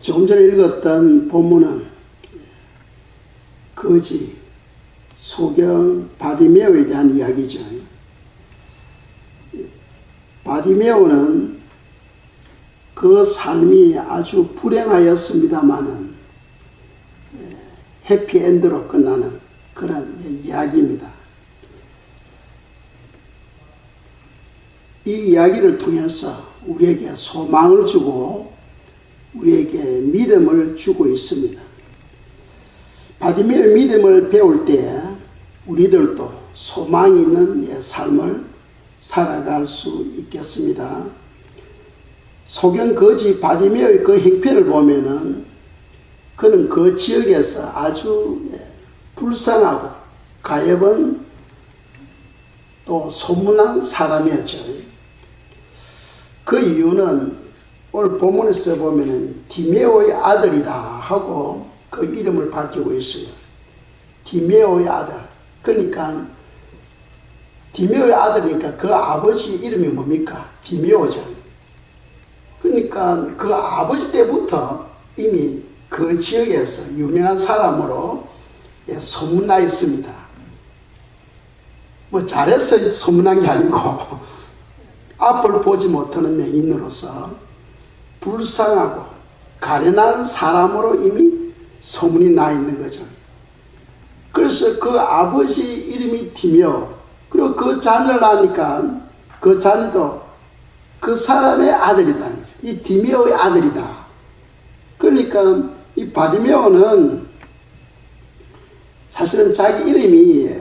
조금 전에 읽었던 본문은 거지, 소경 바디메오에 대한 이야기죠. 바디메오는 그 삶이 아주 불행하였습니다마는 해피엔드로 끝나는 그런 이야기입니다. 이 이야기를 통해서 우리에게 소망을 주고 우리에게 믿음을 주고 있습니다. 바디메오의 믿음을 배울 때 우리들도 소망이 있는 삶을 살아갈 수 있겠습니다. 소경 거지 바디메오의 그 형편을 보면은 그는 그 지역에서 아주 불쌍하고 가엾은 또 소문난 사람이었죠. 그 이유는 오늘 본문에서 보면은 디메오의 아들이다 하고 그 이름을 밝히고 있어요. 디메오의 아들. 그러니까 디메오의 아들이니까 그 아버지 이름이 뭡니까? 디메오죠. 그러니까 그 아버지 때부터 이미 그 지역에서 유명한 사람으로 소문나 있습니다. 뭐 잘해서 소문난 게 아니고 앞을 보지 못하는 맹인으로서 불쌍하고 가련한 사람으로 이미 소문이 나 있는 거죠. 그래서 그 아버지 이름이 디메오, 그리고 그 자녀를 낳으니까 그 자녀도 그 사람의 아들이다. 이 디메오의 아들이다. 그러니까 이 바디메오는 사실은 자기 이름이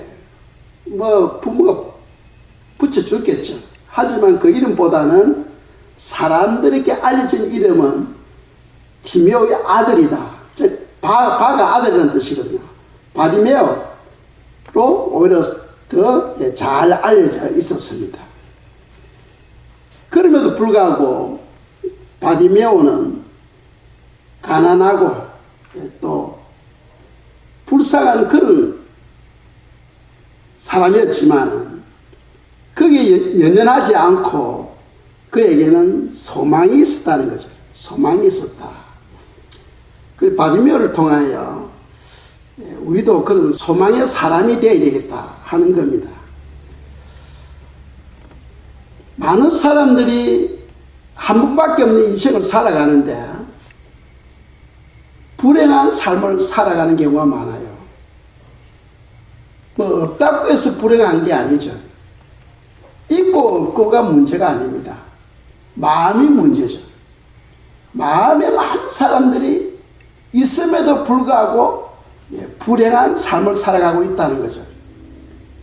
뭐 부모가 붙여줬겠죠. 하지만 그 이름보다는 사람들에게 알려진 이름은 디메오의 아들이다. 즉 바가 아들이라는 뜻이거든요. 바디메오로 오히려 더 잘 알려져 있었습니다. 그럼에도 불구하고 바디메오는 가난하고 또 불쌍한 그런 사람이었지만 거기에 연연하지 않고 그에게는 소망이 있었다는 거죠. 소망이 있었다. 그 바디메오를 통하여 우리도 그런 소망의 사람이 되어야 되겠다 하는 겁니다. 많은 사람들이 한 번밖에 없는 인생을 살아가는데 불행한 삶을 살아가는 경우가 많아요. 뭐 없다고 해서 불행한 게 아니죠. 있고 없고가 문제가 아닙니다. 마음이 문제죠. 마음에 많은 사람들이 있음에도 불구하고 불행한 삶을 살아가고 있다는 거죠.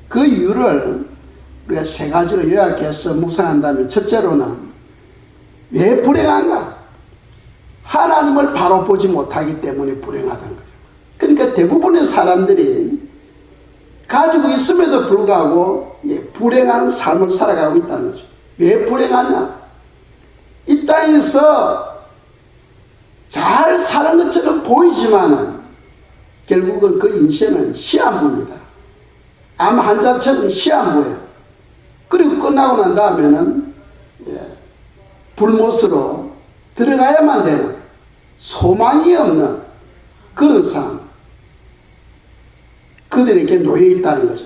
그 이유를 우리가 세 가지로 요약해서 묵상한다면, 첫째로는 왜 불행한가? 하나님을 바로 보지 못하기 때문에 불행하다는 거죠. 그러니까 대부분의 사람들이 가지고 있음에도 불구하고 불행한 삶을 살아가고 있다는 거죠. 왜 불행하냐? 이 땅에서 잘 사는 것처럼 보이지만은 결국은 그 인생은 시한부입니다. 암 환자처럼 시한부예요. 그리고 끝나고 난 다음에는 불못으로 들어가야만 되는 소망이 없는 그런 삶, 그들에게 놓여 있다는 거죠.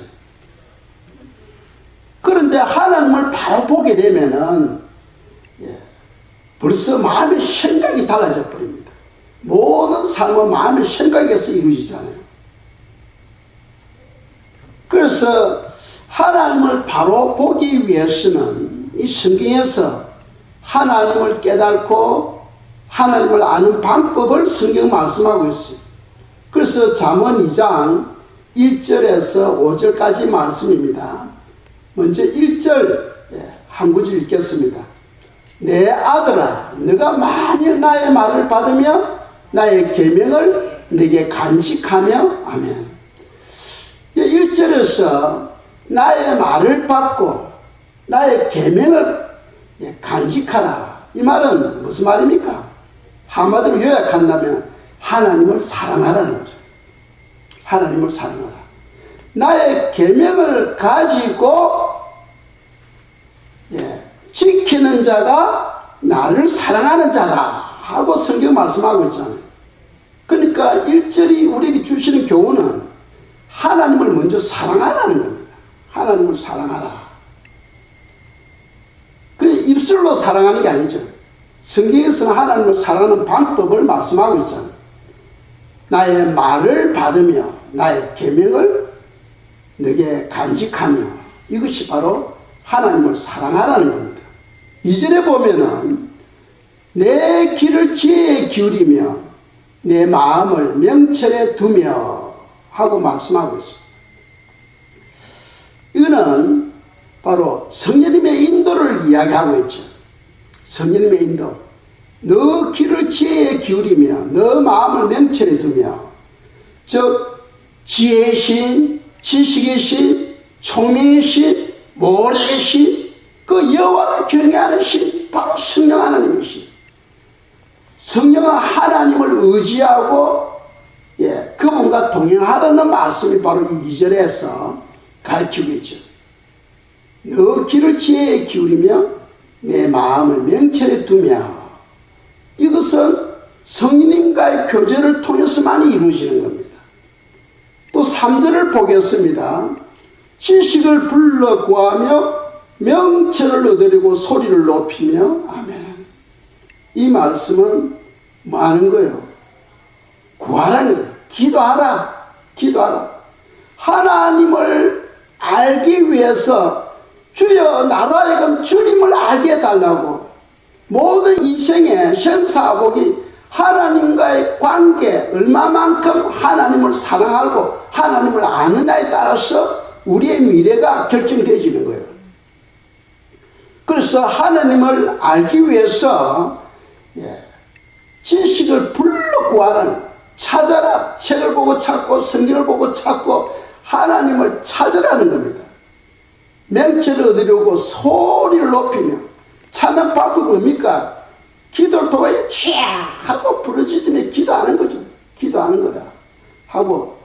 그런데 하나님을 바로 보게 되면은 벌써 마음의 생각이 달라져 버립니다. 모든 삶은 마음의 생각에서 이루어지잖아요. 그래서 하나님을 바로 보기 위해서는 이 성경에서 하나님을 깨닫고 하나님을 아는 방법을 성경 말씀하고 있어요. 그래서 잠언 2장 1절에서 5절까지 말씀입니다. 먼저 1절 한 구절 읽겠습니다. 내 아들아, 너가 만일 나의 말을 받으며 나의 계명을 네게 간직하며, 아멘. 1절에서 나의 말을 받고 나의 계명을 간직하라. 이 말은 무슨 말입니까? 한마디로 요약한다면 하나님을 사랑하라는 거죠. 하나님을 사랑하라. 나의 계명을 가지고 지키는 자가 나를 사랑하는 자다 하고 성경 말씀하고 있잖아요. 그러니까 일절이 우리에게 주시는 교훈은 하나님을 먼저 사랑하라는 겁니다. 하나님을 사랑하라. 그 입술로 사랑하는 게 아니죠. 성경에서는 하나님을 사랑하는 방법을 말씀하고 있잖아요. 나의 말을 받으며 나의 계명을 너에게 간직하며, 이것이 바로 하나님을 사랑하라는 겁니다. 2절에 보면은 내 귀를 지혜에 기울이며 내 마음을 명철에 두며 하고 말씀하고 있습니다. 이거는 바로 성령님의 인도를 이야기하고 있죠. 성령님의 인도. 너 귀를 지혜에 기울이며 너 마음을 명철에 두며, 즉 지혜의 신, 지식의 신, 총명의 신, 모래의 신, 그 여호와를 경외하는 신, 바로 성령 하나님이신. 성령은 하나님을 의지하고 그분과 동행하라는 말씀이 바로 이 2절에서 가르치고 있죠. 너 귀를 지혜에 기울이며 내 마음을 명철에 두며, 이것은 성령님과의 교제를 통해서만 이루어지는 겁니다. 또 3절을 보겠습니다. 지식을 불러 구하며 명철을 얻으려고 소리를 높이며. 아멘. 이 말씀은 뭐 하는 거예요? 구하라는 거예요. 기도하라. 기도하라. 하나님을 알기 위해서 주여 나로 하여금 주님을 알게 해달라고. 모든 인생의 생사복이 하나님과의 관계, 얼마만큼 하나님을 사랑하고 하나님을 아느냐에 따라서 우리의 미래가 결정되어지는 거예요. 그래서 하나님을 알기 위해서 지식을 불러 구하라는, 찾아라. 책을 보고 찾고 성경을 보고 찾고 하나님을 찾으라는 겁니다. 명철을 얻으려고 소리를 높이며. 찾는 방법이 뭡니까? 기도를 통하여 쥐 하고 부르짖으며 기도하는 거죠. 기도하는 거다 하고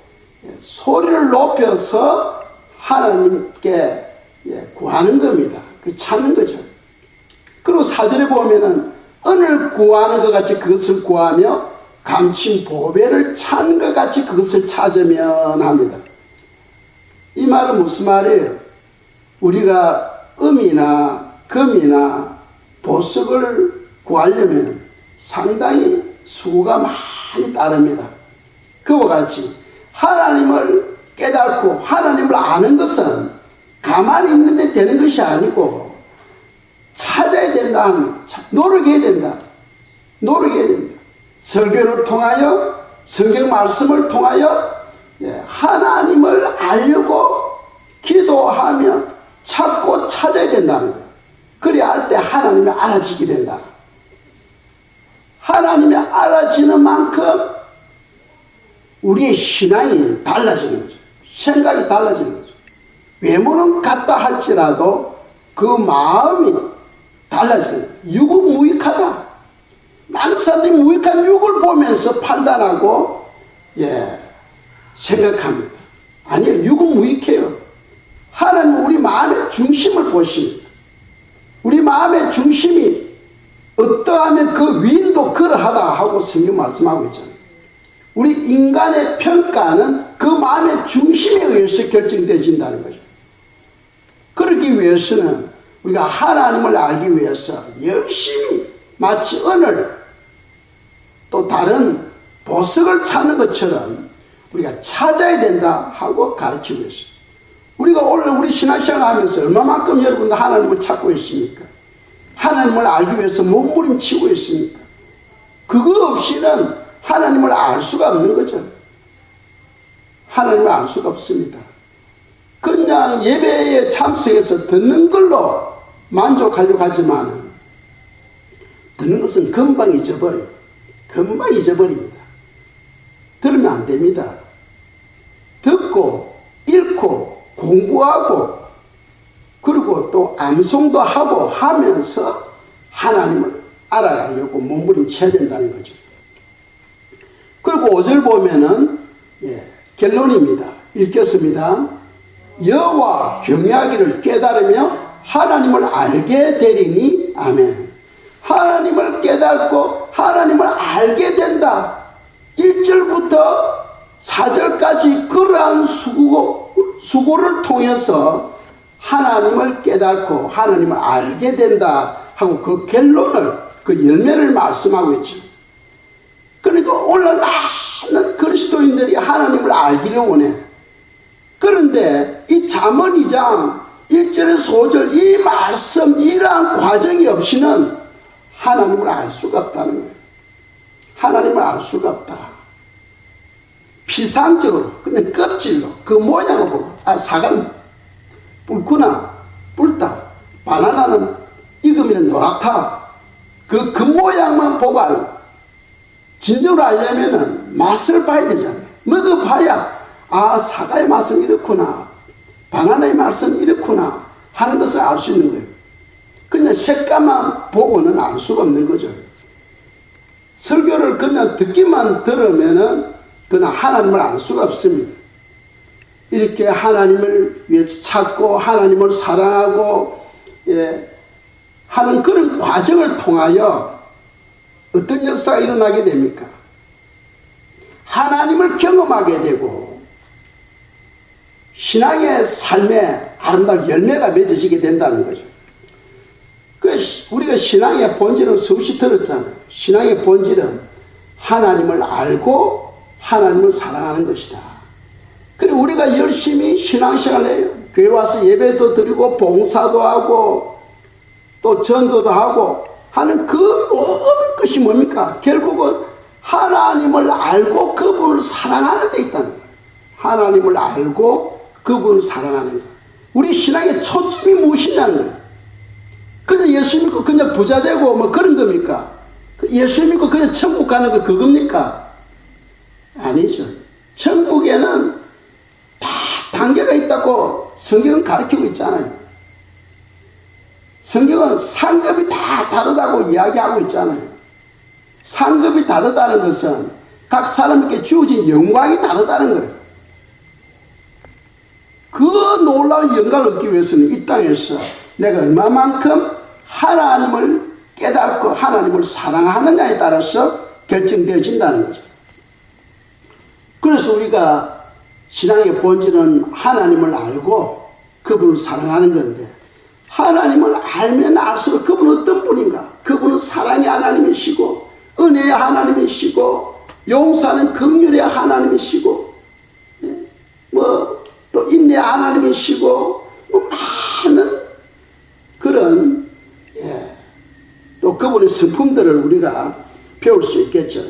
소리를 높여서 하나님께 구하는 겁니다. 찾는 거죠. 그리고 4절에 보면은 은을 구하는 것 같이 그것을 구하며 감춘 보배를 찾는 것 같이 그것을 찾으면 합니다. 이 말은 무슨 말이에요? 우리가 음이나 금이나 보석을 구하려면 상당히 수고가 많이 따릅니다. 그와 같이 하나님을 깨닫고 하나님을 아는 것은 가만히 있는데 되는 것이 아니고 찾아야 된다 하는 거예요. 노력해야 된다. 노력해야 된다. 설교를 통하여 성경 말씀을 통하여 하나님을 알려고 기도하며 찾고 찾아야 된다는 거예요. 그래야 할 때 하나님이 알아지게 된다. 하나님이 알아지는 만큼 우리의 신앙이 달라지는 거죠. 생각이 달라지는 거죠. 외모는 같다 할지라도 그 마음이 달라지는 거예요. 육은 무익하다. 많은 사람들이 무익한 육을 보면서 판단하고 생각합니다. 아니요, 육은 무익해요. 하나님은 우리 마음의 중심을 보십니다. 우리 마음의 중심이 어떠하면 그 위인도 그러하다 하고 성경 말씀하고 있잖아요. 우리 인간의 평가는 그 마음의 중심에 의해서 결정되어진다는 거죠. 그러기 위해서는 우리가 하나님을 알기 위해서 열심히 마치 은을 또 다른 보석을 찾는 것처럼 우리가 찾아야 된다 하고 가르치고 있어요. 우리가 오늘 우리 신앙생활 하면서 얼마만큼 여러분들 하나님을 찾고 있습니까? 하나님을 알기 위해서 몸부림치고 있습니까? 그거 없이는 하나님을 알 수가 없는 거죠. 하나님을 알 수가 없습니다. 그냥 예배에 참석해서 듣는 걸로 만족하려고 하지만 듣는 것은 금방 잊어버려요. 금방 잊어버립니다. 들으면 안 됩니다. 듣고 읽고 공부하고 그리고 또 암송도 하고 하면서 하나님을 알아가려고 몸부림쳐야 된다는 거죠. 그리고 5절 보면은 결론입니다. 읽겠습니다. 여호와 경외하기를 깨달으며 하나님을 알게 되리니. 아멘. 하나님을 깨닫고 하나님을 알게 된다. 1절부터 4절까지 그러한 수고를 통해서 하나님을 깨닫고 하나님을 알게 된다 하고 그 결론을, 그 열매를 말씀하고 있죠. 그러니까 오늘 많은 그리스도인들이 하나님을 알기를 원해. 그런데 이 잠언 2장 1절에서 5절 이 말씀, 이러한 과정이 없이는 하나님을 알 수가 없다는 거예요. 하나님을 알 수가 없다. 피상적으로, 그냥 껍질로, 그 모양을 보고, 사과는 붉구나, 붉다. 바나나는 익으면 노랗다. 그 겉모양만 보고 아는 거예요. 진정으로 알려면은 맛을 봐야 되잖아요. 먹어봐야, 사과의 맛은 이렇구나, 바나나의 맛은 이렇구나 하는 것을 알 수 있는 거예요. 그냥 색감만 보고는 알 수가 없는 거죠. 설교를 그냥 듣기만 들으면은 그냥 하나님을 알 수가 없습니다. 이렇게 하나님을 위해서 찾고 하나님을 사랑하고 하는 그런 과정을 통하여 어떤 역사가 일어나게 됩니까? 하나님을 경험하게 되고 신앙의 삶에 아름다운 열매가 맺어지게 된다는 거죠. 우리가 신앙의 본질은 수없이 들었잖아요. 신앙의 본질은 하나님을 알고 하나님을 사랑하는 것이다. 그리고 우리가 열심히 신앙생활을 해요. 교회 와서 예배도 드리고 봉사도 하고 또 전도도 하고 하는 그 모든 것이 뭡니까? 결국은 하나님을 알고 그분을 사랑하는 데 있다는 거예요. 하나님을 알고 그분을 사랑하는 것. 우리 신앙의 초점이 무엇이냐는 거예요. 그냥 예수 믿고 그냥 부자 되고 뭐 그런 겁니까? 예수 믿고 그냥 천국 가는 거 그겁니까? 아니죠. 천국에는 다 단계가 있다고 성경은 가르치고 있잖아요. 성경은 상급이 다 다르다고 이야기하고 있잖아요. 상급이 다르다는 것은 각 사람에게 주어진 영광이 다르다는 거예요. 그 놀라운 영광을 얻기 위해서는 이 땅에서 내가 얼마만큼 하나님을 깨닫고 하나님을 사랑하느냐에 따라서 결정되어진다는 거죠. 그래서 우리가 신앙의 본질은 하나님을 알고 그분을 사랑하는 건데, 하나님을 알면 알수록 그분은 어떤 분인가? 그분은 사랑의 하나님이시고 은혜의 하나님이시고 용서하는 긍휼의 하나님이시고 또 인내의 하나님이시고 많은 그런 또 그분의 성품들을 우리가 배울 수 있겠죠.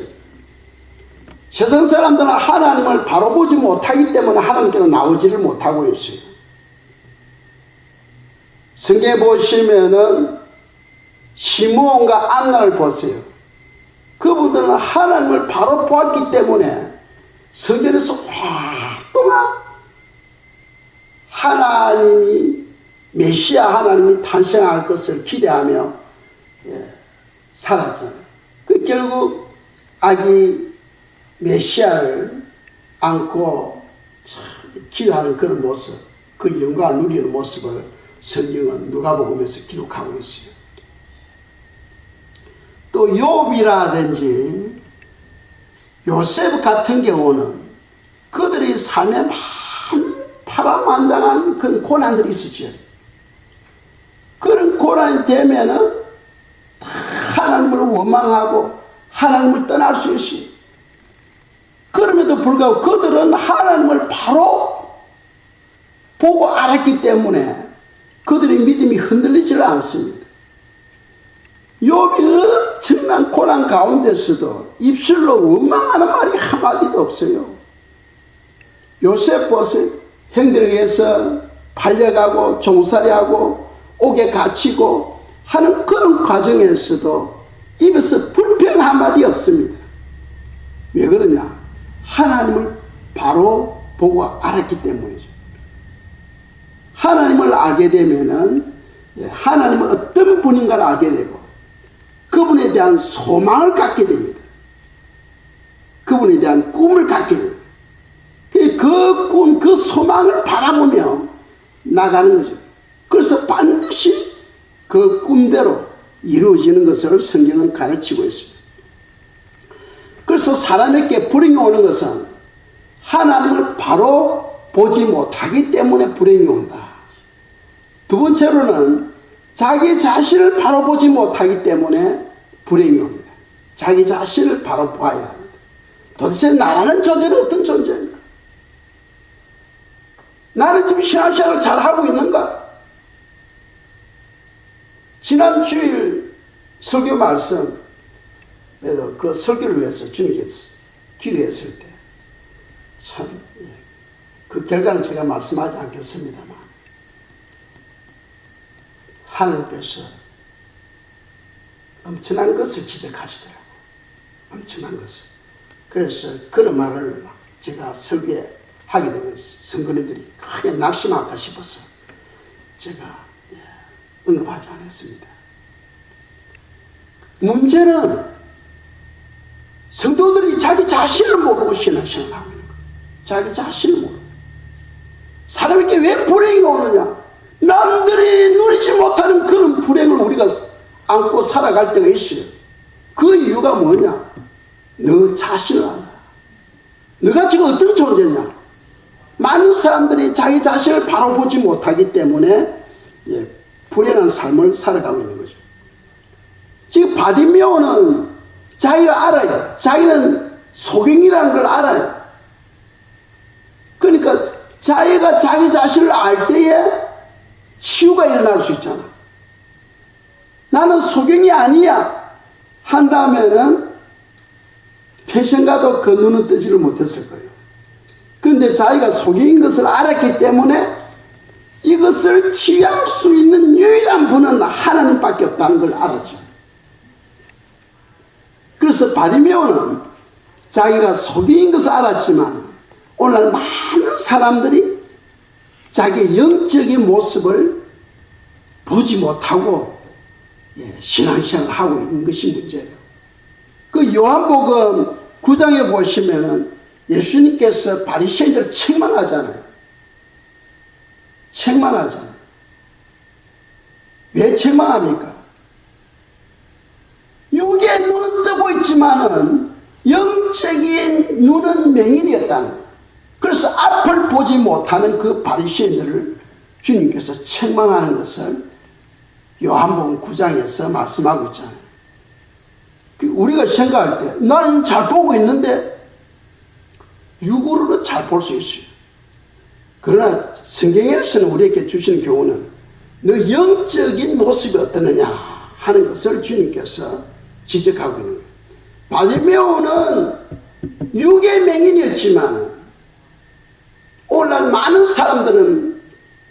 세상 사람들은 하나님을 바로 보지 못하기 때문에 하나님께로 나오지를 못하고 있어요. 성경에 보시면은 시므온과 안나를 보세요. 그분들은 하나님을 바로 보았기 때문에 성전에서 오랫동안 하나님이 메시아 하나님이 탄생할 것을 기대하며 살았잖아요. 결국 아기 메시아를 안고 기도하는 그런 모습, 그 영광을 누리는 모습을 성경은 누가복음에서 기록하고 있어요. 또 욥이라든지 요셉 같은 경우는 그들의 삶에 많은 파란만장한 그런 고난들이 있었죠. 그런 고난이 되면은 하나님을 원망하고 하나님을 떠날 수 있어요. 그럼에도 불구하고 그들은 하나님을 바로 보고 알았기 때문에 그들의 믿음이 흔들리지를 않습니다. 욥이 엄청난 고난 가운데서도 입술로 원망하는 말이 한마디도 없어요. 요셉 보세요. 형들에 의해서 팔려가고 종살이하고 옥에 갇히고 하는 그런 과정에서도 입에서 불평 한마디 없습니다. 왜 그러냐? 하나님을 바로 보고 알았기 때문이죠. 하나님을 알게 되면은 하나님은 어떤 분인가를 알게 되고 그분에 대한 소망을 갖게 됩니다. 그분에 대한 꿈을 갖게 됩니다. 그 꿈, 그 소망을 바라보며 나가는 거죠. 그래서 반드시 그 꿈대로 이루어지는 것을 성경은 가르치고 있습니다. 그래서 사람에게 불행이 오는 것은 하나님을 바로 보지 못하기 때문에 불행이 온다. 두 번째로는 자기 자신을 바로 보지 못하기 때문에 불행이 옵니다. 자기 자신을 바로 봐야 합니다. 도대체 나라는 존재는 어떤 존재인가? 나는 지금 신앙생활을 잘하고 있는가? 지난 주일 설교 말씀, 그 설교를 위해서 주님께서 기도했을 때, 참, 그 결과는 제가 말씀하지 않겠습니다만, 하나님께서 엄청난 것을 지적하시더라고요. 엄청난 것을. 그래서 그런 말을 제가 설계하게 되면 성도님들이 크게 낙심할까 싶어서 제가 언급하지 않았습니다. 문제는 성도들이 자기 자신을 모르고 신앙생활을 하고 있는 거예요. 자기 자신을 모르고. 사람에게 왜 불행이 오느냐? 남들이 누리지 못하는 그런 불행을 우리가 안고 살아갈 때가 있어요. 그 이유가 뭐냐? 너 자신을 안다. 너가 지금 어떤 존재냐? 많은 사람들이 자기 자신을 바로 보지 못하기 때문에 불행한 삶을 살아가고 있는 거죠. 지금 바디메오는 자기가 알아요. 자기는 소경이라는 걸 알아요. 그러니까 자기가 자기 자신을 알 때에 치유가 일어날 수 있잖아. 나는 소경이 아니야 한다면은 평생 가도 그 눈은 뜨지를 못했을 거예요. 그런데 자기가 소경인 것을 알았기 때문에 이것을 치유할 수 있는 유일한 분은 하나님밖에 없다는 걸 알았죠. 그래서 바디메오는 자기가 소경인 것을 알았지만 오늘 많은 사람들이 자기의 영적인 모습을 보지 못하고 신앙생활을 하고 있는 것이 문제예요. 그 요한복음 9장에 보시면은 예수님께서 바리새인들을 책망하잖아요. 책망하잖아요. 왜 책망합니까? 육의 눈은 뜨고 있지만은 영적인 눈은 맹인이었다는 거예요. 그래서 앞을 보지 못하는 그 바리새인들을 주님께서 책망하는 것을 요한복음 9장에서 말씀하고 있잖아요. 우리가 생각할 때 나는 잘 보고 있는데 육으로는 잘 볼 수 있어요. 그러나 성경에서는 우리에게 주시는 교훈은 너 영적인 모습이 어떠느냐 하는 것을 주님께서 지적하고 있는 거예요. 바디메오는 육의 맹인이었지만 오늘날 많은 사람들은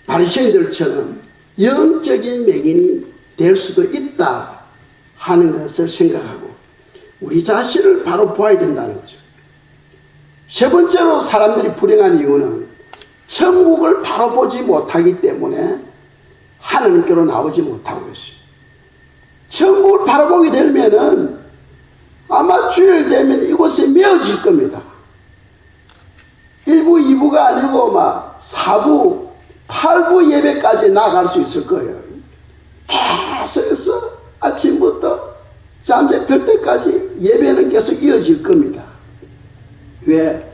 바리새인들처럼 영적인 맹인이 될 수도 있다 하는 것을 생각하고 우리 자신을 바로 보아야 된다는 거죠. 세 번째로 사람들이 불행한 이유는 천국을 바로 보지 못하기 때문에 하나님께로 나오지 못하고 있어요. 천국을 바로 보게 되면은 아마 주일 되면 이곳에 메어질 겁니다. 1부, 2부가 아니고 막 4부, 8부 예배까지 나아갈 수 있을 거예요. 계속해서 아침부터 잠재 들 때까지 예배는 계속 이어질 겁니다. 왜?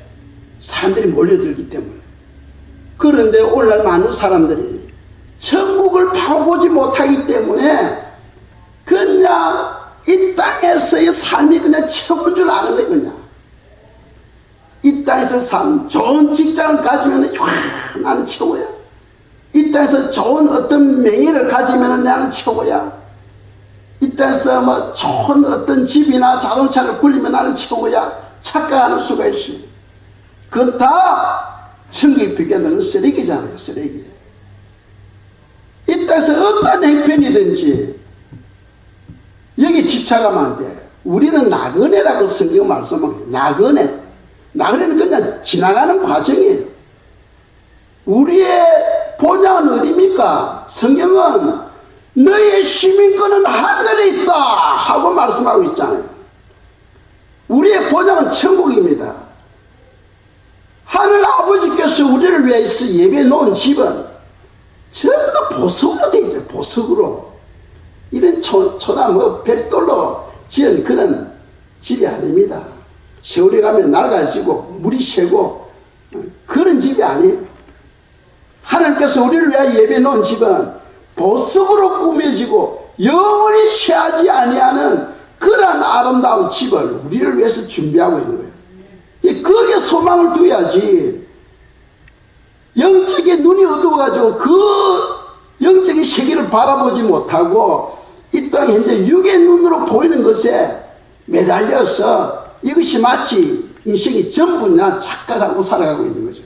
사람들이 몰려들기 때문에. 그런데 오늘날 많은 사람들이 천국을 바로 보지 못하기 때문에 그냥 이 땅에서의 삶이 그냥 최고인 줄 아는 거예요. 그냥 이 땅에서 삶, 좋은 직장을 가지면 나는 최고야. 이 땅에서 좋은 어떤 명예를 가지면 나는 최고야. 이 땅에서 뭐 좋은 어떤 집이나 자동차를 굴리면 나는 최고야. 착각하는 수가 있어요. 그건 다 천국에 비교하는 건 쓰레기잖아요. 쓰레기. 이 땅에서 어떤 행편이든지 여기 집착하면 안 돼. 우리는 나그네라고 성경 말씀하고 나그네. 나그네는 그냥 지나가는 과정이에요. 우리의 본향은 어디입니까? 성경은 너의 시민권은 하늘에 있다 하고 말씀하고 있잖아요. 우리의 본향은 천국입니다. 하늘 아버지께서 우리를 위해서 예배해 놓은 집은 전부 다 보석으로 되어 있죠. 보석으로. 이런 초나 뭐 별돌로 지은 그런 집이 아닙니다. 세월이 가면 낡아지고 물이 새고 그런 집이 아니에요. 하나님께서 우리를 위하여 예배해 놓은 집은 보석으로 꾸며지고 영원히 쇠하지 아니하는 그러한 아름다운 집을 우리를 위해서 준비하고 있는 거예요. 거기에 소망을 둬야지 영적인 눈이 어두워가지고 그 영적인 세계를 바라보지 못하고 이 땅 현재 육의 눈으로 보이는 것에 매달려서 이것이 마치 인생이 전부 나 착각하고 살아가고 있는 거죠.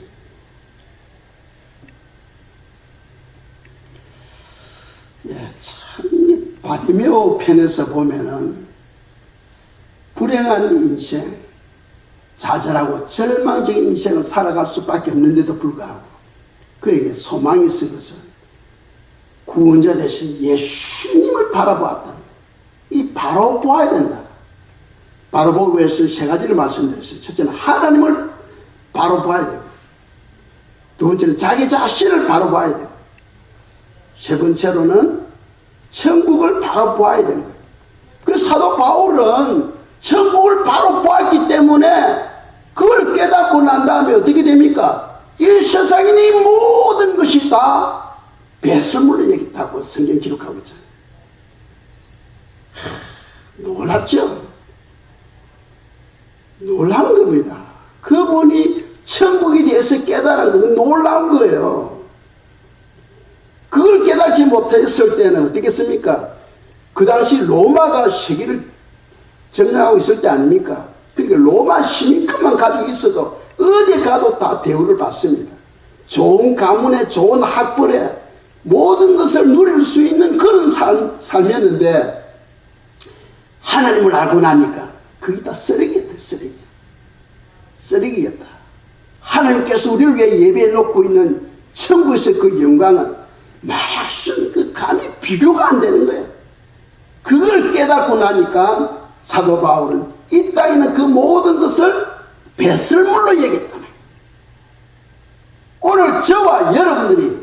참 바디메오 편에서 보면은 불행한 인생, 좌절하고 절망적인 인생을 살아갈 수밖에 없는데도 불구하고 그에게 소망이 있은 것은 구원자 대신 예수님을 바라보았다. 이 바로 보아야 된다. 바로 보기 위해서 세 가지를 말씀드렸어요. 첫째는 하나님을 바로 봐야 되고, 두 번째는 자기 자신을 바로 봐야 되고, 세 번째로는 천국을 바로 보아야 되는 거예요. 그래서 사도 바울은 천국을 바로 보았기 때문에 그걸 깨닫고 난 다음에 어떻게 됩니까? 이 세상에 이 모든 것이 다 배설물로 여겼다고 성경 기록하고 있잖아요. 놀랍죠? 놀라운 겁니다. 그분이 천국에 대해서 깨달은 건 놀라운 거예요. 그걸 깨닫지 못했을 때는 어떻겠습니까? 그 당시 로마가 세계를 점령하고 있을 때 아닙니까? 그러니까 로마 시민권만 가지고 있어도 어디 가도 다 대우를 받습니다. 좋은 가문에 좋은 학벌에 모든 것을 누릴 수 있는 그런 삶이었는데 하나님을 알고 나니까 그게 다 쓰레기였다. 쓰레기였다. 하나님께서 우리를 위해 예배해 놓고 있는 천국에서 그 영광은 말할 수 없는 그 감히 비교가 안 되는 거예요. 그걸 깨닫고 나니까 사도 바울은 이 땅에 있는 그 모든 것을 배설물로 얘기했다. 오늘 저와 여러분들이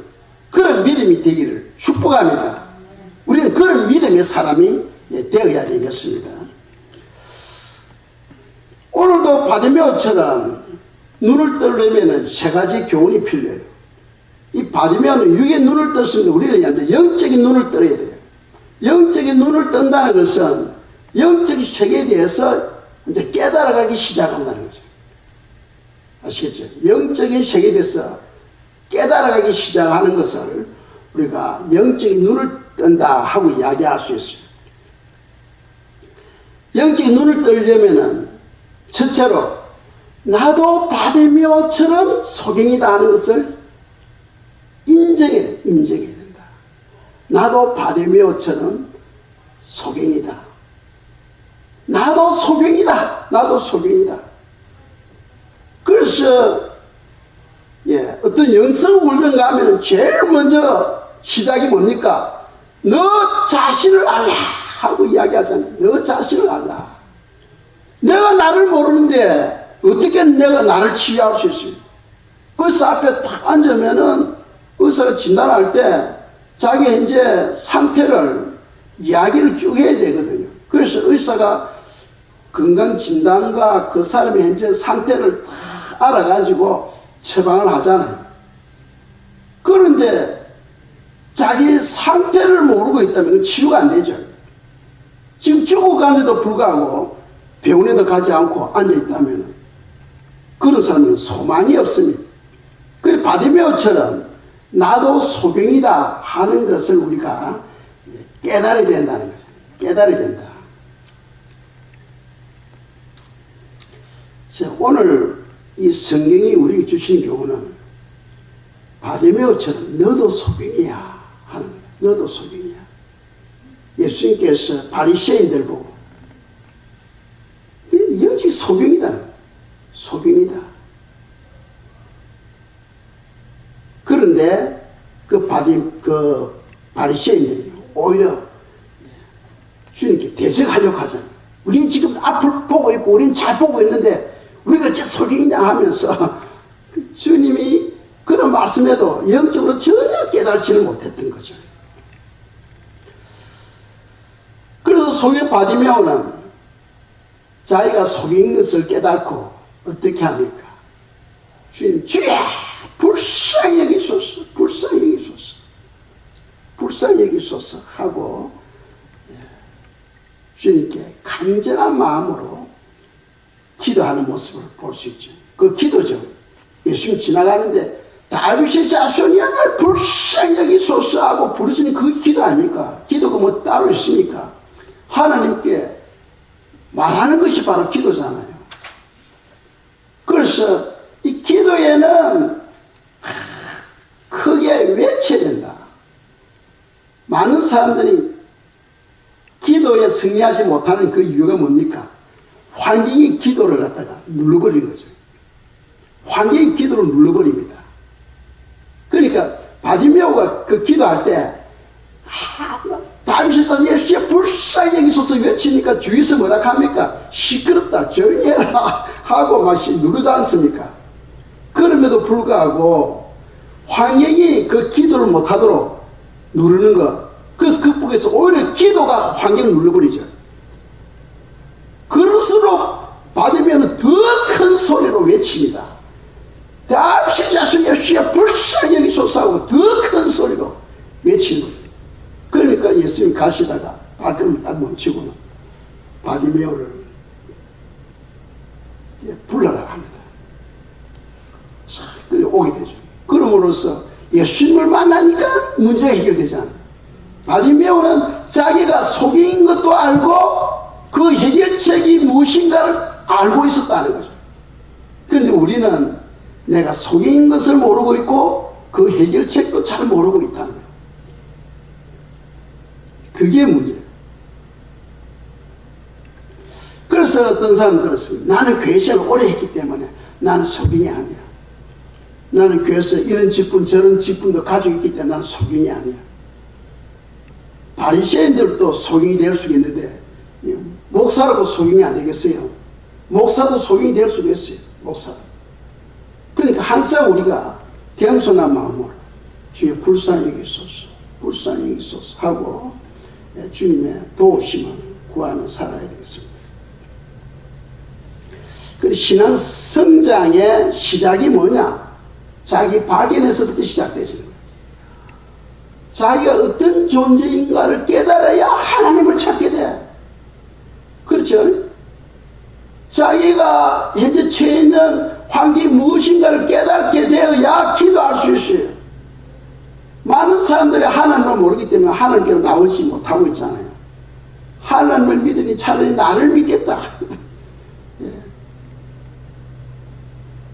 그런 믿음이 되기를 축복합니다. 우리는 그런 믿음의 사람이 되어야 되겠습니다. 오늘도 바디메오처럼 눈을 뜨려면 세 가지 교훈이 필요해요. 이 바디메오는 육의 눈을 떴습니다. 우리는 이제 영적인 눈을 떠야 돼요. 영적인 눈을 뜬다는 것은 영적인 세계에 대해서 이제 깨달아가기 시작한다는 거죠. 아시겠죠? 영적인 세계에 대해서 깨달아가기 시작하는 것을 우리가 영적인 눈을 뜬다 하고 이야기할 수 있어요. 영적인 눈을 뜨려면은 첫째로 나도 바디메오처럼 소경이다 하는 것을 인정해야 된다. 나도 바디메오처럼 소경이다. 나도 소경이다. 그래서 어떤 영성 훈련 가면 제일 먼저 시작이 뭡니까? 너 자신을 알라 하고 이야기하잖아요. 너 자신을 알라. 내가 나를 모르는데 어떻게 내가 나를 치유할 수 있어요? 의사 앞에 딱 앉으면은 의사가 진단할 때 자기 현재 상태를 이야기를 쭉 해야 되거든요. 그래서 의사가 건강 진단과 그 사람의 현재 상태를 다 알아가지고 처방을 하잖아요. 그런데 자기 상태를 모르고 있다면 치유가 안 되죠. 지금 죽어가는데도 불구하고 병원에도 가지 않고 앉아있다면 그런 사람은 소망이 없습니다. 그래서 바디메오처럼 나도 소경이다 하는 것을 우리가 깨달아야 된다는 거죠. 깨달아야 된다. 오늘 이 성경이 우리에게 주신 교훈은 바디메오처럼 너도 소경이야 하는 거예요. 너도 소경이야. 예수님께서 바리새인들 보고 영적 소경이다. 그런데 그 바리새인들이 오히려 주님께 대적하려고 하잖아요. 우리는 지금 앞을 보고 있고 우리는 잘 보고 있는데 우리가 어째 소경이냐 하면서 주님이 그런 말씀에도 영적으로 전혀 깨달지를 못했던 거죠. 그래서 소경 바디메오는 자기가 속인 것을 깨닫고 어떻게 합니까? 주님, 주야! 불쌍히 여기소서, 불쌍히 여기소서, 불쌍히 여기소서 하고 주님께 간절한 마음으로 기도하는 모습을 볼 수 있죠. 그 기도죠. 예수님 지나가는데 다윗의 자손이야 날 불쌍히 여기소서 하고 부르시는 그 기도 아닙니까? 기도가 뭐 따로 있습니까? 하나님께 말하는 것이 바로 기도잖아요. 그래서 이 기도에는 크게 외쳐야 된다. 많은 사람들이 기도에 승리하지 못하는 그 이유가 뭡니까? 환경이 기도를 갖다가 눌러버린 거죠. 환경이 기도를 눌러버립니다. 그러니까 바디메오가 그 기도할 때 다윗이 예수야 불쌍히 여기소서 외치니까 주위에서 뭐라 합니까? 시끄럽다 조용히 해라 하고 막 누르지 않습니까? 그럼에도 불구하고 환경이 그 기도를 못하도록 누르는 것, 그래서 극복해서 오히려 기도가 환경을 눌러버리죠. 그럴수록 바디메오는 더 큰 소리로 외칩니다. 다윗의 자손 예수야 불쌍히 여기소서 하고 더 큰 소리로 외치는 거죠. 그러니까 예수님 가시다가 발걸음을 딱 멈추고는 바디메오를 불러라 합니다. 그리고 오게 되죠. 그럼으로써 예수님을 만나니까 문제가 해결되잖아요. 바디메오는 자기가 속인 것도 알고 그 해결책이 무엇인가를 알고 있었다는 거죠. 그런데 우리는 내가 속인 것을 모르고 있고 그 해결책도 잘 모르고 있다는 거예요. 그게 문제예요. 그래서 어떤 사람은 그렇습니다. 나는 교회 생활을 오래 했기 때문에 나는 속인이 아니야. 나는 교회에서 이런 직분 저런 직분도 가지고 있기 때문에 나는 속인이 아니야. 바리새인들도 속인이 될 수 있는데 목사라도 속인이 안 되겠어요? 목사도 속인이 될 수도 있어요. 목사도. 그러니까 항상 우리가 겸손한 마음으로 주의 불쌍히 여기소서, 불쌍히 여기소서 하고 주님의 도우심을 구하며 살아야 되겠습니다. 그리고 신앙 성장의 시작이 뭐냐? 자기 발견에서부터 시작되시는 거예요. 자기가 어떤 존재인가를 깨달아야 하나님을 찾게 돼. 그렇죠? 자기가 현재 처해 있는 환경이 무엇인가를 깨닫게 되어야 기도할 수 있어요. 많은 사람들이 하나님을 모르기 때문에 하나님께로 나오지 못하고 있잖아요. 하나님을 믿으니 차라리 나를 믿겠다. 예.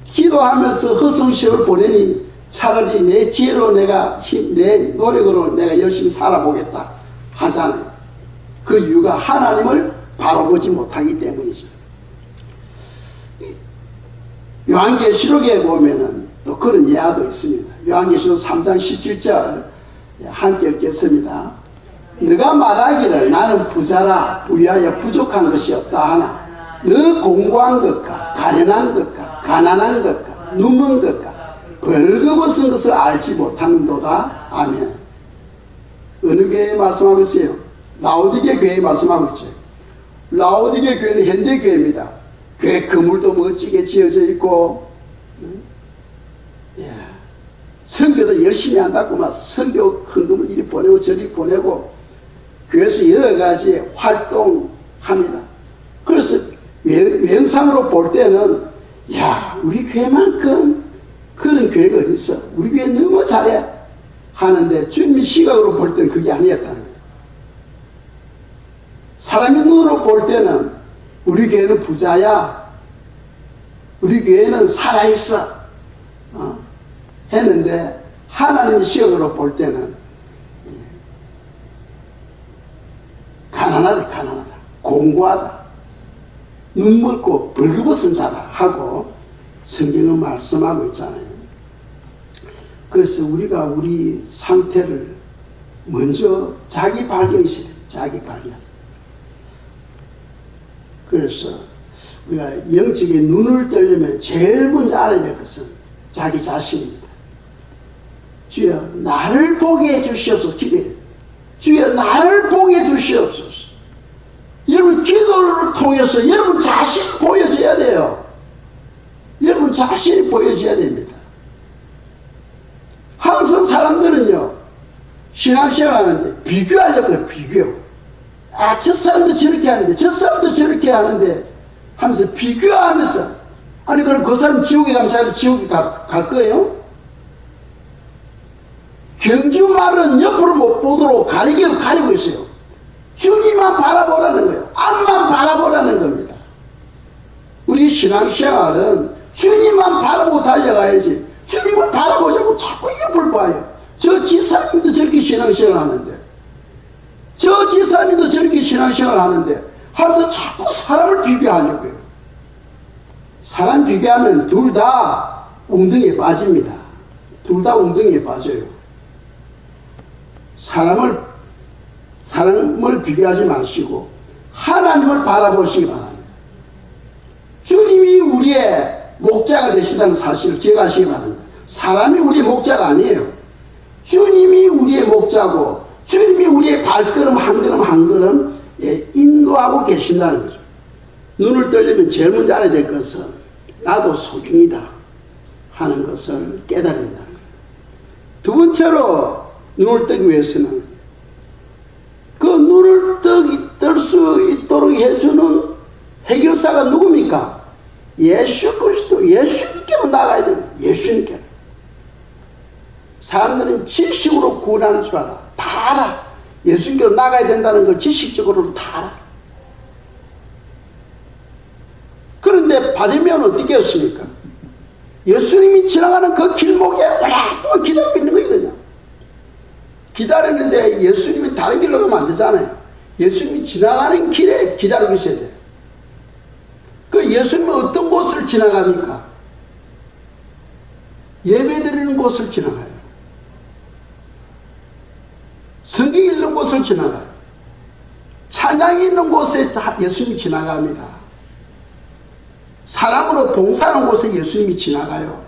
기도하면서 허송시험을 보내니 차라리 내 지혜로 내 노력으로 내가 열심히 살아보겠다 하잖아요. 그 이유가 하나님을 바로 보지 못하기 때문이죠. 요한계시록에 보면은 또 그런 예화도 있습니다. 요한계시록 3장 17절 함께 읽겠습니다. 너가 말하기를 나는 부자라 부유하여 부족한 것이 없다 하나 너 공고한 것과 가련한 것과 가난한 것과 누먼 것과 벌거벗은 것을 알지 못하는도다. 아멘. 어느 교회에 말씀하고 있어요? 라오디게 교회에 말씀하고 있죠. 라오디게 교회는 현대교회입니다. 교회 건물도 멋지게 지어져 있고 선교도 열심히 한다고 막 선교 헌금을 이리 보내고 저리 보내고 교회에서 여러 가지 활동합니다. 그래서 영상으로 볼 때는 야 우리 교회만큼 그런 교회가 어디 있어? 우리 교회 너무 잘해 하는데 주님 시각으로 볼 때는 그게 아니었다는 거예요. 사람의 눈으로 볼 때는 우리 교회는 부자야, 우리 교회는 살아있어 했는데 하나님의 시각으로 볼 때는 가난하다, 공고하다, 눈멀고 벌거벗은 자다 하고 성경은 말씀하고 있잖아요. 그래서 우리가 우리 상태를 먼저 자기 발견이시래요. 자기 발견. 그래서 우리가 영적인 눈을 뜨려면 제일 먼저 알아야 될 것은 자기 자신입니다. 주여 나를 보게 해주시옵소서. 기도해요. 주여 나를 보게 해주시옵소서. 여러분 기도를 통해서 여러분 자신이 보여줘야 돼요. 여러분 자신이 보여줘야 됩니다. 항상 사람들은요 신앙생활 하는데 비교하려고 해요. 비교. 아, 저 사람도 저렇게 하는데 저 사람도 저렇게 하는데 하면서 비교하면서, 아니 그럼 그 사람 지옥에 가면 지옥에 갈 거예요? 경주 말은 옆으로 못 보도록 가리개로 가리고 있어요. 주님만 바라보라는 거예요. 앞만 바라보라는 겁니다. 우리 신앙생활은 주님만 바라보고 달려가야지, 주님을 바라보자고 자꾸 옆을 봐요. 저 지사님도 저렇게 신앙생활 하는데, 저 지사님도 저렇게 신앙생활 하는데 하면서 자꾸 사람을 비교하려고요. 사람 비교하면 둘 다 웅덩이에 빠집니다. 둘 다 웅덩이에 빠져요. 사람을 비교하지 마시고 하나님을 바라보시기 바랍니다. 주님이 우리의 목자가 되시다는 사실을 기억하시기 바랍니다. 사람이 우리의 목자가 아니에요. 주님이 우리의 목자고 주님이 우리의 발걸음 한 걸음 한 걸음 인도하고 계신다는 거죠. 눈을 뜨려면 제일 먼저 알아야 될 것은 나도 소중이다 하는 것을 깨달아야 된다는 거예요. 두 번째로 눈을 뜨기 위해서는 그 눈을 뜰 수 있도록 해주는 해결사가 누굽니까? 예수 그리스도, 예수님께로 나가야 됩니다. 예수님께로. 사람들은 지식으로 구원하는 줄 알아. 다 알아. 예수님께로 나가야 된다는 걸 지식적으로도 다 알아. 그런데 바디메오는 어떻게 했습니까? 예수님이 지나가는 그 길목에 오랫동안 기다리고 있는 거거든요. 기다렸는데 예수님이 다른 길로 가면 안 되잖아요. 예수님이 지나가는 길에 기다리고 있어야 돼요. 그 예수님은 어떤 곳을 지나갑니까? 예배드리는 곳을 지나가요. 성경 읽는 곳을 지나가요. 찬양이 있는 곳에 예수님이 지나갑니다. 사랑으로 봉사하는 곳에 예수님이 지나가요.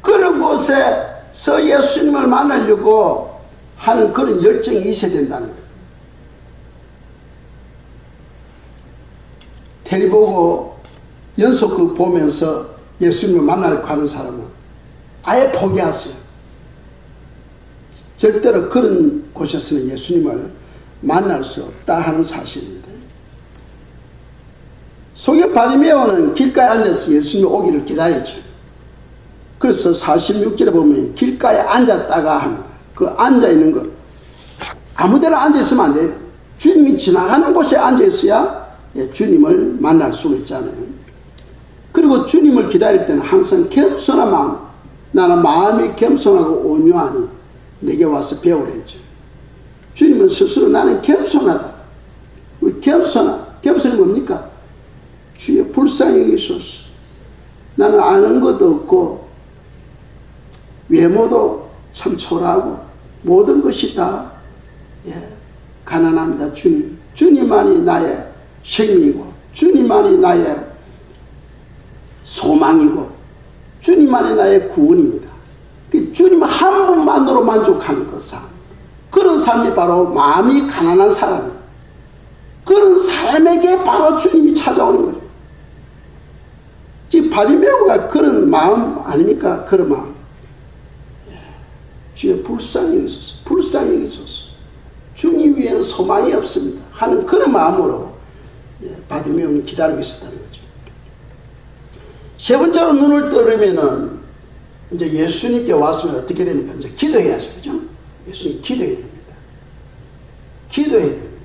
그런 곳에서 예수님을 만나려고 하는 그런 열정이 있어야 된다는 거예요. 테리 보고 연속극 보면서 예수님을 만나려고 하는 사람은 아예 포기하세요. 절대로 그런 곳에서는 예수님을 만날 수 없다 하는 사실입니다. 소경 바디메오는 길가에 앉아서 예수님이 오기를 기다렸죠. 그래서 46절에 보면 길가에 앉았다가 하는 그 앉아있는 것, 아무데나 앉아있으면 안 돼요. 주님이 지나가는 곳에 앉아있어야 주님을 만날 수가 있잖아요. 그리고 주님을 기다릴 때는 항상 겸손한 마음, 나는 마음이 겸손하고 온유하니 내게 와서 배우랬죠. 주님은 스스로 나는 겸손하다. 우리 겸손이 뭡니까? 주의 불쌍히 여기소서. 나는 아는 것도 없고 외모도 참 초라하고 모든 것이 다 가난합니다. 주님, 주님만이 나의 생명이고 주님만이 나의 소망이고 주님만이 나의 구원입니다. 주님 한 분만으로 만족하는 그 삶, 그런 삶이 바로 마음이 가난한 사람이에요. 그런 사람에게 바로 주님이 찾아오는 거예요. 지금 바디메오가 그런 마음 아닙니까? 그런 마음. 주여 불쌍히 여기소서, 불쌍히 여기소서. 주님 위에는 소망이 없습니다 하는 그런 마음으로 바디메오는 기다리고 있었다는 거죠. 세 번째로 눈을 뜨려면은 이제 예수님께 왔으면 어떻게 됩니까? 이제 기도해야죠. 그죠? 예수님 기도해야 됩니다. 기도해야 됩니다.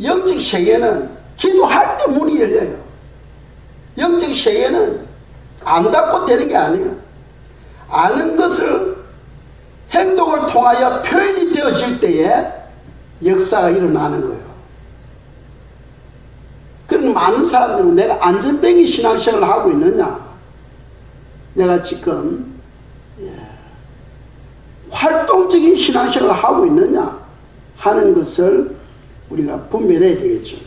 영적 세계는 기도할 때 문이 열려요. 영적 세계는 안 닫고 되는 게 아니에요. 아는 것을 행동을 통하여 표현이 되어질 때에 역사가 일어나는 거예요. 그런 많은 사람들은 내가 안전뱅이 신앙생활을 하고 있느냐, 내가 지금 활동적인 신앙생활을 하고 있느냐 하는 것을 우리가 분별해야 되겠죠.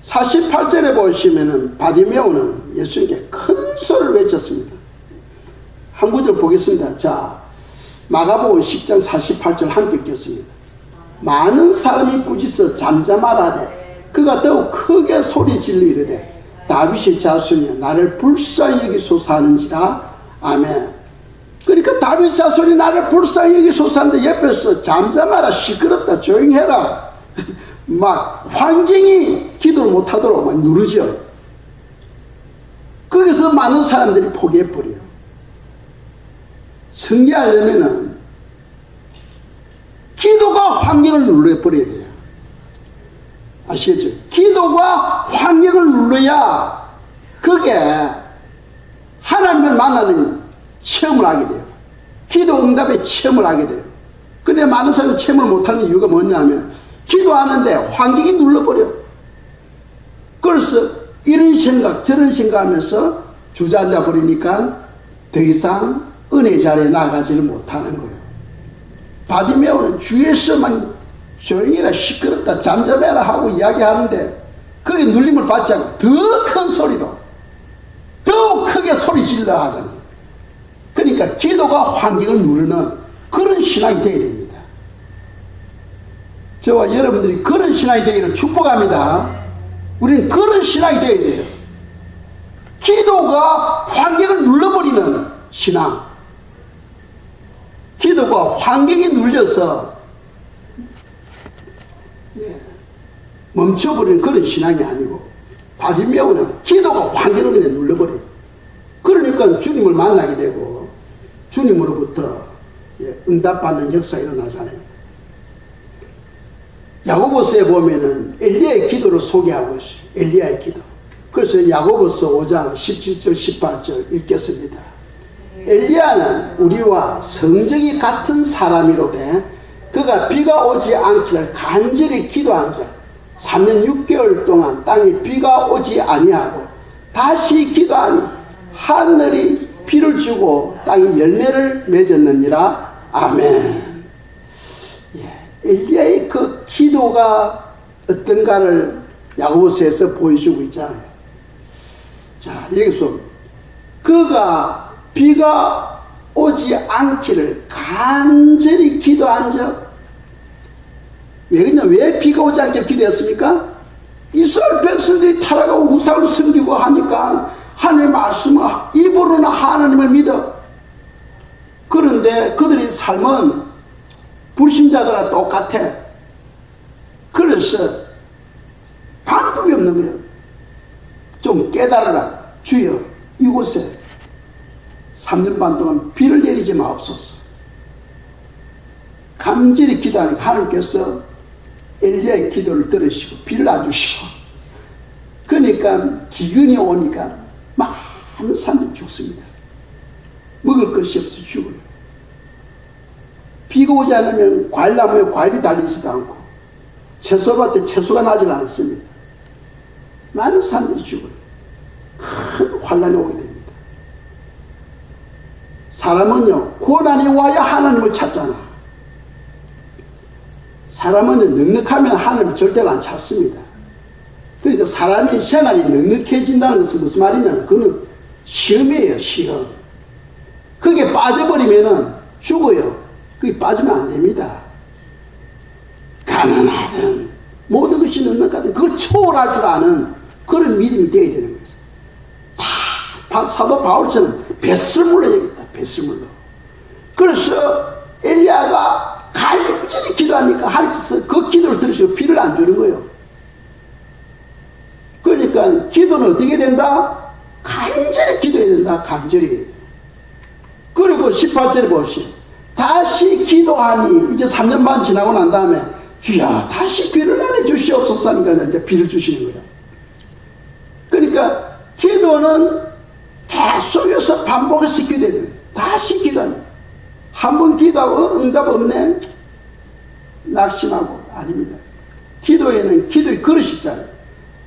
48절에 보시면은 바디메오는 예수님께 큰 소리를 외쳤습니다. 한 구절 보겠습니다. 자, 마가복음 10장 48절 함께 읽겠습니다. 많은 사람이 꾸짖어 잠잠하라되 그가 더욱 크게 소리 질러 이르되 다윗의 자손이여 나를 불쌍히 여기소서 하는지라. 아멘. 그러니까 다윗 자손이 나를 불쌍히 여기소서 하는데 옆에서 잠잠하라, 시끄럽다, 조용히 해라 막 환경이 기도를 못하도록 막 누르죠. 거기서 많은 사람들이 포기해버려요. 승리하려면은 기도가 환경을 눌러버려야 돼요. 아시겠죠? 기도가 환경을 눌러야 그게 하나님을 만나는 체험을 하게 돼요. 기도 응답의 체험을 하게 돼요. 근데 많은 사람이 체험을 못하는 이유가 뭐냐면 기도하는데 환경이 눌러버려. 그래서 이런 생각 저런 생각하면서 주저앉아 버리니까 더 이상 은혜 자리에 나가지를 못하는 거예요. 바디메오는 주위에서만 조용히라, 시끄럽다, 잠잠해라 하고 이야기하는데 그게 눌림을 받지 않고 더 큰 소리로 더 크게 소리 질러 하잖아요. 그러니까 기도가 환경을 누르는 그런 신앙이 되어야 됩니다. 저와 여러분들이 그런 신앙이 되기를 축복합니다. 우리는 그런 신앙이 되어야 돼요. 기도가 환경을 눌러버리는 신앙. 기도가 환경이 눌려서 멈춰버리는 그런 신앙이 아니고 바디메오는 기도가 환경을 그냥 눌러버려요. 그러니까 주님을 만나게 되고 주님으로부터 응답받는 역사가 일어나잖아요. 야고보서에 보면은 엘리야의 기도를 소개하고 있어요. 엘리야의 기도. 그래서 야고보서 5장 17절 18절 읽겠습니다. 엘리야는 우리와 성정이 같은 사람이로되 그가 비가 오지 않기를 간절히 기도한 자 3년 6개월 동안 땅에 비가 오지 아니하고 다시 기도하니 하늘이 비를 주고 땅이 열매를 맺었느니라. 아멘. 엘리야의 그 기도가 어떤가를 야고보서에서 보여주고 있잖아요. 자, 여기서 그가 비가 오지 않기를 간절히 기도한 적. 왜 비가 오지 않기를 기도했습니까? 이스라엘 백성들이 타락하고 우상을 섬기고 하니까 하나님의 말씀을 입으로나 하나님을 믿어. 그런데 그들의 삶은 불신자들과 똑같아. 그래서 방법이 없는 거예요. 좀 깨달으라. 주여 이곳에 3년 반 동안 비를 내리지 마옵소서. 간절히 기도하니까 하나님께서 엘리야의 기도를 들으시고 비를 안 주시고, 그러니까 기근이 오니까 많은 사람들이 죽습니다. 먹을 것이 없어 죽어요. 비가 오지 않으면 과일나무에 과일이 달리지도 않고 채소밭에 채소가 나질 않습니다. 많은 사람들이 죽어요. 큰 환란이 오게 됩니다. 사람은요, 고난이 와야 하나님을 찾잖아. 사람은요, 넉넉하면 하나님을 절대로 안 찾습니다. 그러니까 사람이 생활이 넉넉해진다는 것은 무슨 말이냐면 그건 시험이에요, 시험. 그게 빠져버리면은 죽어요. 그게 빠지면 안 됩니다. 가난하든 모든 것이 넉넉하든 그걸 초월할 줄 아는 그런 믿음이 되어야 되는 거죠. 다 사도 바울처럼 뱃설물로 얘기했다. 뱃설물로. 그래서 엘리야가 간절히 기도하니까 하나님께서 그 기도를 들으시고 비를 안 주는 거예요. 그러니까 기도는 어떻게 된다? 간절히 기도해야 된다. 간절히. 그리고 18절에 보시오. 다시 기도하니 이제 3년 반 지나고 난 다음에 주여 다시 비를 내려 주시옵소서 하니까 이제 비를 주시는 거예요. 그러니까 기도는 계속해서 반복해서 기도해야 돼요. 다시 기도하니 한 번 기도하고 응답 없네 낙심하고 아닙니다. 기도에는 기도의 그릇이 있잖아요.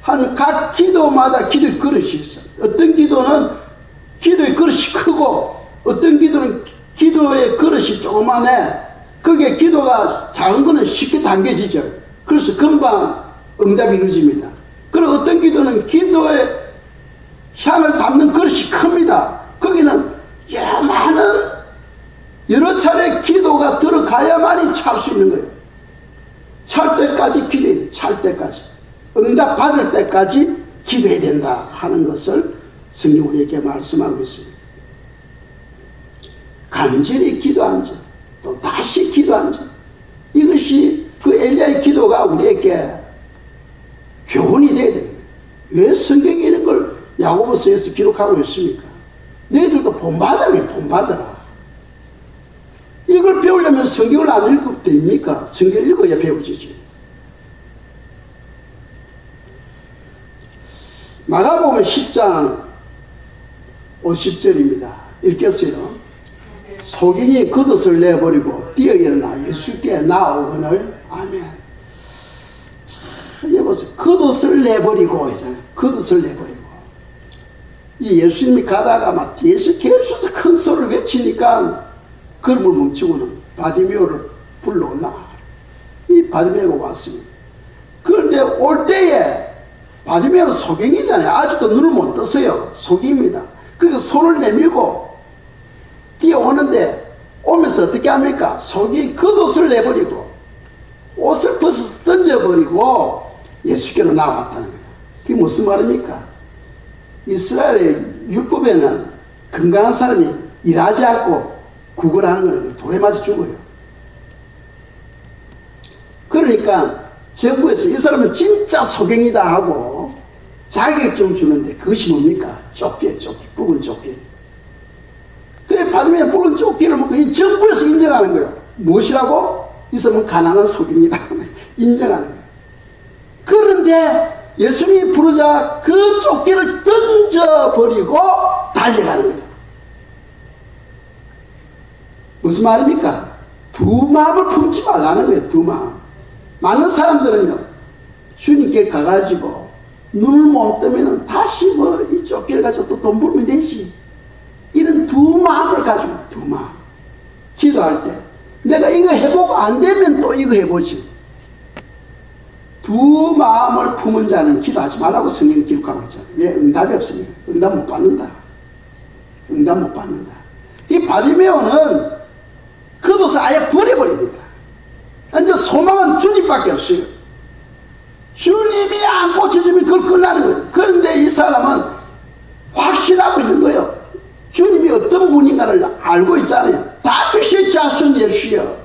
각 기도마다 기도의 그릇이 있어요. 어떤 기도는 기도의 그릇이 크고 어떤 기도는 기도의 그릇이 조그만해. 그게 기도가 작은 거는 쉽게 당겨지죠. 그래서 금방 응답이 이루어집니다. 그리고 어떤 기도는 기도의 향을 담는 그릇이 큽니다. 거기는 여러 많은 여러 차례 기도가 들어가야만이 찰 수 있는 거예요. 찰 때까지 기도해야 돼. 찰 때까지. 응답 받을 때까지 기도해야 된다 하는 것을 성경 우리에게 말씀하고 있습니다. 간절히 기도한 자, 또 다시 기도한 자, 이것이 그 엘리야의 기도가 우리에게 교훈이 되어야 됩니다. 왜 성경에 이런 걸 야고보서에서 기록하고 있습니까? 너희들도 본받으라, 본받으라. 이걸 배우려면 성경을 안 읽어도 됩니까? 성경을 읽어야 배우지지. 마가복음 10장 50절입니다. 읽겠어요. 소경이 겉옷을 내버리고 뛰어 일어나 예수께 나오거늘. 아멘. 자, 여보세요. 겉옷을 내버리고 하잖아요. 겉옷을 내버리고. 이 예수님이 가다가 막 뒤에서 계속 큰 소리를 외치니까 걸음을 멈추고는 바디메오를 불러온나. 이 바디메오가 왔습니다. 그런데 올 때에 바디메오는 소경이잖아요. 아직도 눈을 못 떴어요. 소경입니다. 그래서 손을 내밀고 뛰어오는데 오면서 어떻게 합니까? 소경이 겉옷을 내버리고 옷을 벗어서 던져버리고 예수께로 나왔다는 거예요. 그게 무슨 말입니까? 이스라엘의 율법에는 건강한 사람이 일하지 않고 구걸하는 거는 돌에 맞아 죽어요. 그러니까 정부에서 이 사람은 진짜 소경이다 하고 자격증 주는데 그것이 뭡니까? 조끼에 조끼, 붉은 조끼. 그래 받으면 붉은 조끼를 먹고 이 정부에서 인정하는 거예요. 무엇이라고? 이 사람은 가난한 소경이다 인정하는 거예요. 그런데 예수님이 부르자 그 조끼를 던져버리고 달려가는 거예요. 무슨 말입니까? 두 마음을 품지 말라는 거예요. 두 마음. 많은 사람들은요, 주님께 가가지고 눈을 못 뜨면 다시 뭐 이 쫓기를 가지고 또 돈 벌면 되지. 이런 두 마음을 가지고, 두 마음. 기도할 때 내가 이거 해보고 안 되면 또 이거 해보지. 두 마음을 품은 자는 기도하지 말라고 성경이 기록하고 있잖아요. 왜? 응답이 없으니까. 응답 못 받는다. 응답 못 받는다. 이 바디메오는 겉옷을 아예 버려버립니다. 이제 소망은 주님밖에 없어요. 주님이 안 고쳐주면 그걸 끝나는 거예요. 그런데 이 사람은 확신하고 있는 거예요. 주님이 어떤 분인가를 알고 있잖아요. 다윗의 자손 예수여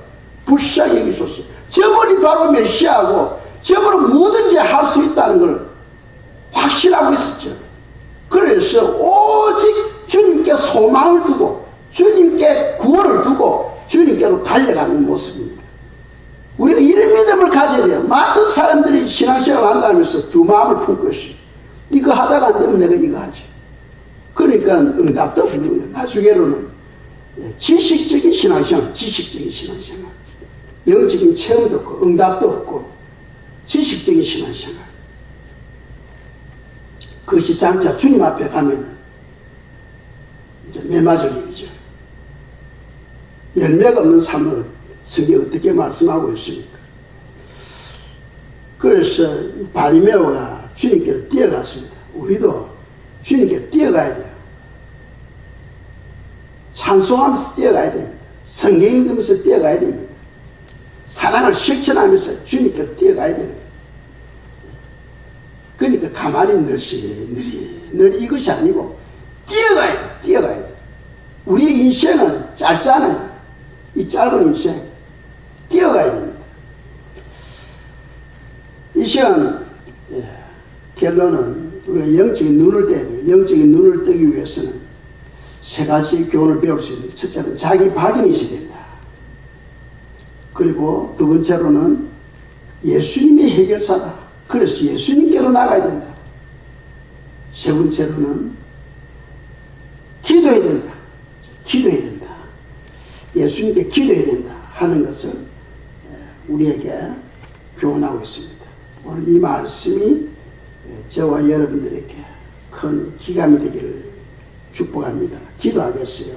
불쌍히 여기소서. 저분이 바로 메시아고 저분은 뭐든지 할 수 있다는 걸 확신하고 있었죠. 그래서 오직 주님께 소망을 두고 주님께 구원을 두고 주님께로 달려가는 모습입니다. 우리가 이런 믿음을 가져야 돼요. 많은 사람들이 신앙생활을 한다면서 두 마음을 품고 있어요. 이거 하다가 안 되면 내가 이거 하지. 그러니까 응답도 없는 거예요. 나중에로는 지식적인 신앙생활, 지식적인 신앙생활, 영적인 체험도 없고 응답도 없고 지식적인 신앙생활. 그것이 장차 주님 앞에 가면 이제 매맞을 일이죠. 열매가 없는 삶을 성경이 어떻게 말씀하고 있습니까? 그래서 바디메오가 주님께로 뛰어갔습니다. 우리도 주님께로 뛰어가야 돼요. 찬송하면서 뛰어가야 됩니다. 성경 읽으면서 뛰어가야 됩니다. 사랑을 실천하면서 주님께로 뛰어가야 됩니다. 그러니까 가만히 느리 이것이 아니고 뛰어가야 돼. 뛰어가야 돼. 우리의 인생은 짧잖아요. 이 짧은 인생 뛰어가야 됩니다. 이 시간 결론은 우리가 영적인 눈을 떼야 돼요. 영적인 눈을 뜨기 위해서는 세 가지 교훈을 배울 수 있는, 첫째는 자기 발견이 있어야 된다. 그리고 두 번째로는 예수님이 해결사다. 그래서 예수님께로 나가야 된다. 세 번째로는 기도해야 된다. 기도해야 된다. 예수님께 기도해야 된다 하는 것을 우리에게 교훈하고 있습니다. 오늘 이 말씀이 저와 여러분들에게 큰 기감이 되기를 축복합니다. 기도하겠어요.